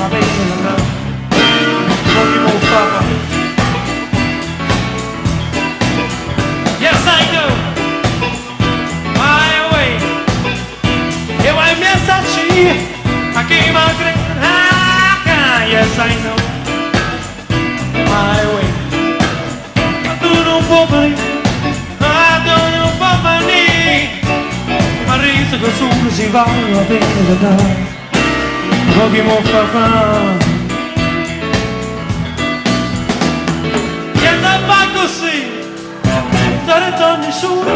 va bene andare, non ti può fare. Yes, I do, my way. E vai mi sacci, a chi ma crede, yes, I know, my way. Ma tu non puoi venire, ma tu non puoi venire, ma riso che solo si va bene andare. Pochi mo fa Siente fa così deritto nisciuno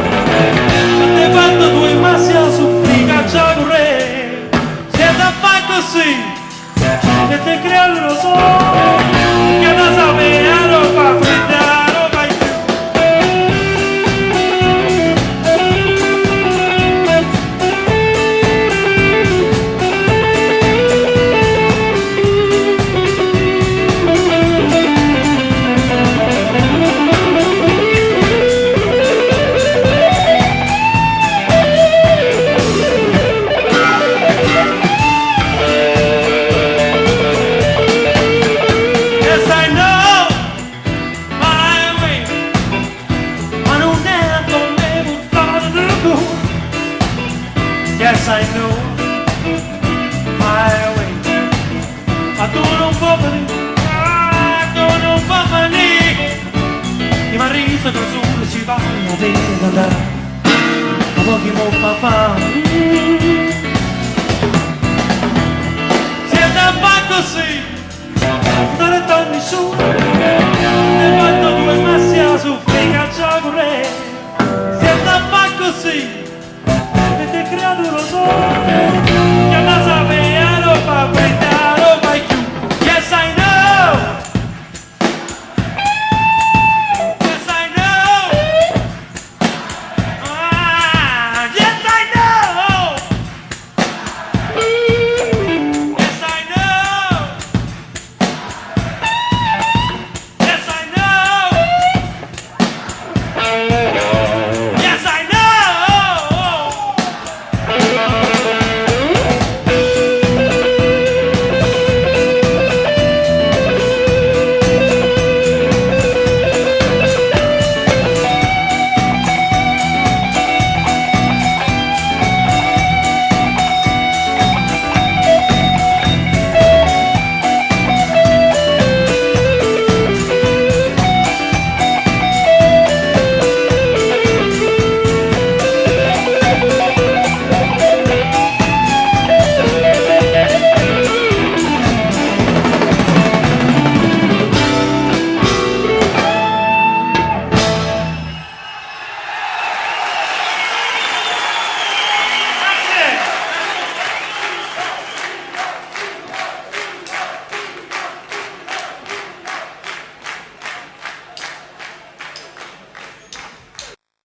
non ti fatto due massi a suffri caccia currea Siente fa così e ti crea lo so che non sape a roba fredda Yes, I know my way. Ma tu non puoi venire, tu non puoi venire. Di marito che solo si va a bene andare. Ma pochi mo fa. Siete fa così, deritto nisciuno. Ne fatto due massi a suffri caccia currea. Siete fa così. Te creato lo so